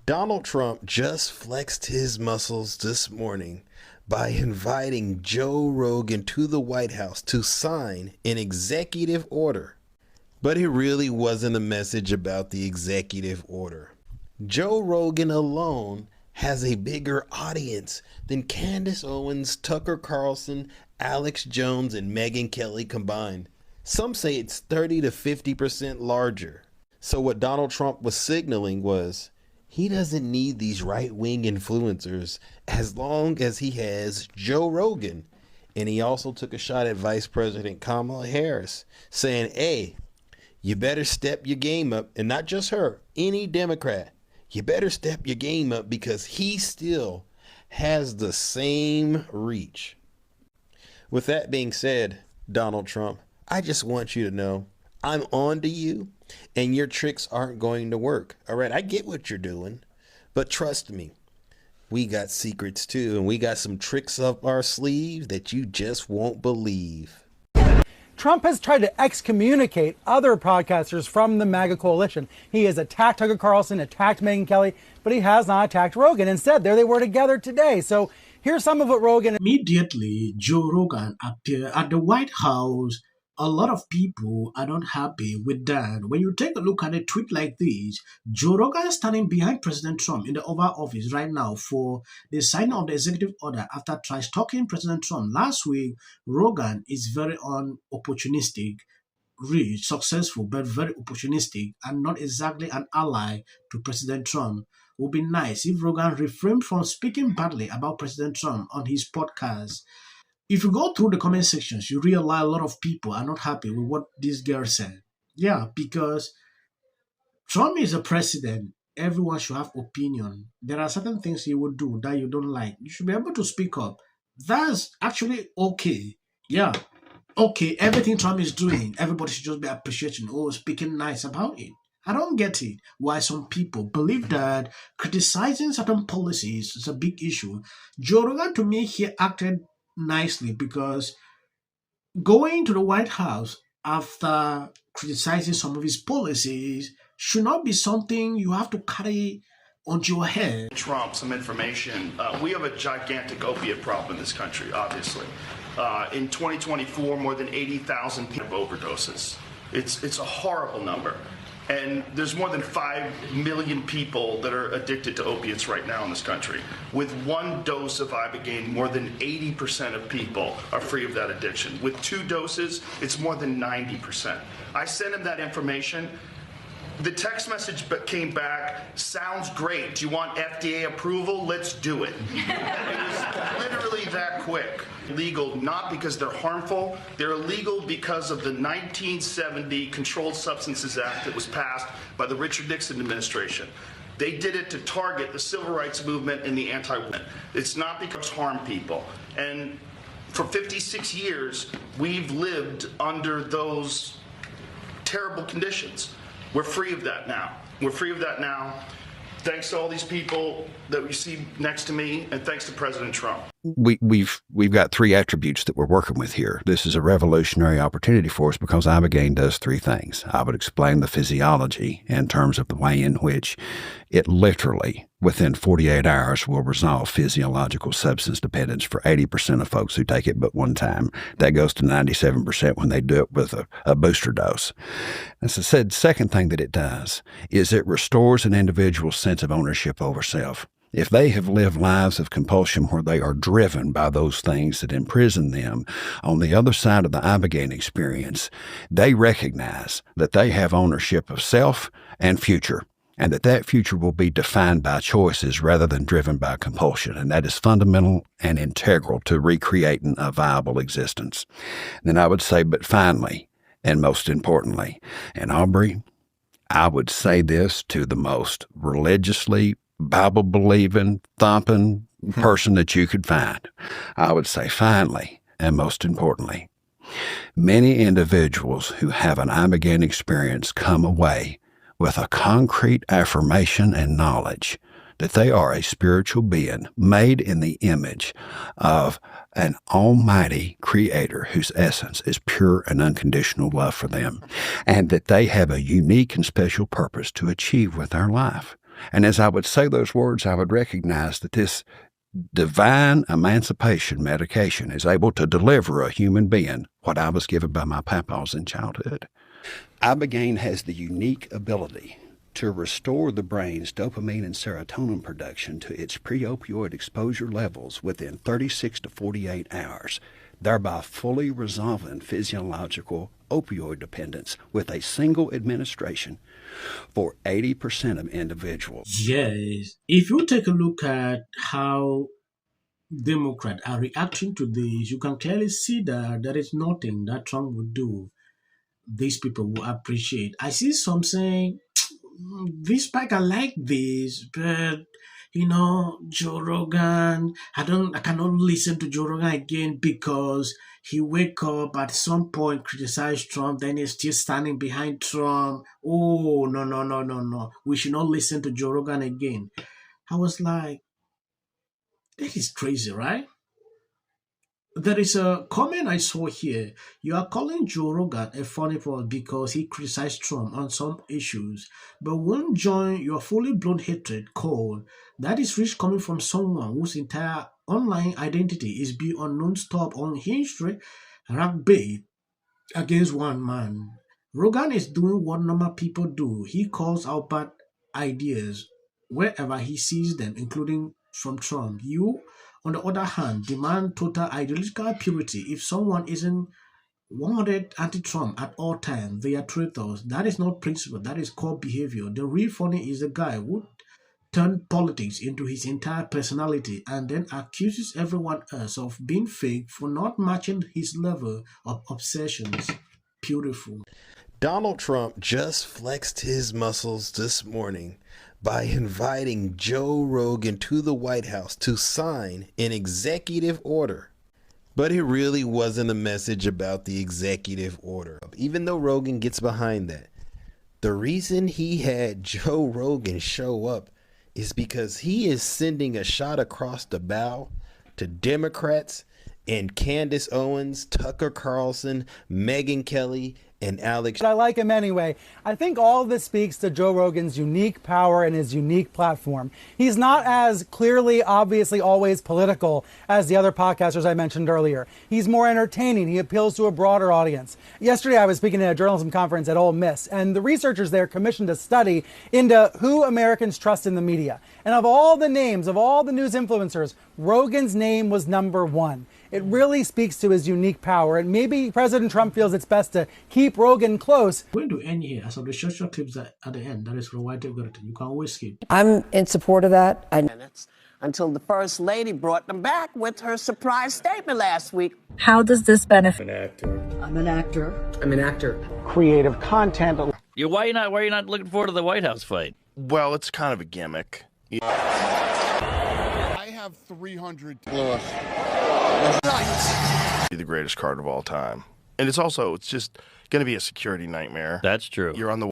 Donald Trump just flexed his muscles this morning by inviting Joe Rogan to the White House to sign an executive order. But it really wasn't a message about the executive order. Joe Rogan alone has a bigger audience than Candace Owens, Tucker Carlson, Alex Jones, and Megyn Kelly combined. Some say it's 30 to 50% larger. So what Donald Trump was signaling was he doesn't need these right-wing influencers as long as he has Joe Rogan. And he also took a shot at Vice President Kamala Harris, saying, hey, you better step your game up. And not just her, any Democrat. You better step your game up because he still has the same reach. With that being said, Donald Trump, I just want you to know I'm on to you and your tricks aren't going to work. All right, I get what you're doing, but trust me, we got secrets too, and we got some tricks up our sleeve that you just won't believe. Trump has tried to excommunicate other podcasters from the MAGA coalition. He has attacked Tucker Carlson, attacked Megyn Kelly, but he has not attacked Rogan. Instead, there they were together today. So here's some of what Rogan... Immediately, Joe Rogan appeared at the White House. A lot of people are not happy with that. When you take a look at a tweet like this, Joe Rogan is standing behind President Trump in the Oval Office right now for the signing of the executive order after trash-talking President Trump. Last week, Rogan is very opportunistic, rich, successful, but very opportunistic and not exactly an ally to President Trump. It would be nice if Rogan refrained from speaking badly about President Trump on his podcast. If you go through the comment sections, you realize a lot of people are not happy with what this girl said. Yeah, because Trump is a president. Everyone should have opinion. There are certain things he would do that you don't like. You should be able to speak up. That's actually okay. Yeah, okay. Everything Trump is doing, everybody should just be appreciating or speaking nice about it. I don't get it. Why some people believe that criticizing certain policies is a big issue. Joe Rogan, to me, he acted nicely because going to the White House after criticizing some of his policies should not be something you have to carry onto your head. Trump, some information. We have a gigantic opiate problem in this country, obviously. In 2024, more than 80,000 people have overdoses. It's a horrible number. And there's more than 5 million people that are addicted to opiates right now in this country. With one dose of Ibogaine, more than 80% of people are free of that addiction. With 2 doses, it's more than 90%. I sent him that information. The text message came back, sounds great. Do you want FDA approval? Let's do it. It was literally that quick. Illegal not because they're harmful, they're illegal because of the 1970 Controlled Substances Act that was passed by the Richard Nixon administration. They did it to target the civil rights movement and the anti-women. It's not because harm people. And for 56 years, we've lived under those terrible conditions. We're free of that now. We're free of that now. Thanks to all these people that we see next to me, and thanks to President Trump. We've got 3 attributes that we're working with here. This is a revolutionary opportunity for us because Ibogaine does 3 things. I would explain the physiology in terms of the way in which it literally, within 48 hours, will resolve physiological substance dependence for 80% of folks who take it but one time. That goes to 97% when they do it with a booster dose. As I said, second thing that it does is it restores an individual's sense of ownership over self. If they have lived lives of compulsion where they are driven by those things that imprison them, on the other side of the Ibogaine experience, they recognize that they have ownership of self and future, and that future will be defined by choices rather than driven by compulsion. And that is fundamental and integral to recreating a viable existence. Then I would say, but finally, and most importantly, and Aubrey, I would say this to the most religiously Bible-believing, thumping person that you could find. I would say, finally, and most importantly, many individuals who have an Ibogaine experience come away with a concrete affirmation and knowledge that they are a spiritual being made in the image of an almighty creator whose essence is pure and unconditional love for them, and that they have a unique and special purpose to achieve with their life. And as I would say those words, I would recognize that this divine emancipation medication is able to deliver a human being what I was given by my papas in childhood. Ibogaine has the unique ability to restore the brain's dopamine and serotonin production to its pre-opioid exposure levels within 36 to 48 hours, thereby fully resolving physiological opioid dependence with a single administration for 80% of individuals. Yes. If you take a look at how Democrats are reacting to this, you can clearly see that there is nothing that Trump would do these people will appreciate. I see some saying, this pack I like this, but Joe Rogan, I cannot listen to Joe Rogan again because he wake up at some point, criticize Trump, then he's still standing behind Trump. Oh, no, no, no, no, no. We should not listen to Joe Rogan again. I was like, this is crazy, right? There is a comment I saw here. You are calling Joe Rogan a funny boy because he criticized Trump on some issues, but won't join your fully blown hatred cold. That is rich coming from someone whose entire online identity is be on non-stop unhinged ragbait against one man. Rogan is doing what normal people do. He calls out bad ideas wherever he sees them, including from Trump. You, on the other hand, demand total ideological purity. If someone isn't 100 anti-Trump at all times, they are traitors. That is not principle. That is core behavior. The real funny is the guy who turned politics into his entire personality and then accuses everyone else of being fake for not matching his level of obsessions. Beautiful. Donald Trump just flexed his muscles this morning by inviting Joe Rogan to the White House to sign an executive order. But it really wasn't a message about the executive order, even though Rogan gets behind that. The reason he had Joe Rogan show up is because he is sending a shot across the bow to Democrats and Candace Owens, Tucker Carlson, Megyn Kelly, and Alex. But I like him anyway. I think all of this speaks to Joe Rogan's unique power and his unique platform. He's not as clearly, obviously, always political as the other podcasters I mentioned earlier. He's more entertaining. He appeals to a broader audience. Yesterday, I was speaking at a journalism conference at Ole Miss, and the researchers there commissioned a study into who Americans trust in the media. And of all the names, of all the news influencers, Rogan's name was number one. It really speaks to his unique power, and maybe President Trump feels it's best to keep Rogan close. We're going to end here. As of the short clips at the end, that is from White Everton. You can always skip. I'm in support of that. Minutes until the First Lady brought them back with her surprise statement last week. How does this benefit? I'm an actor. Creative content. Why are you not looking forward to the White House fight? Well, it's kind of a gimmick. I have 300. Be the greatest card of all time. And it's just going to be a security nightmare. That's true. You're on the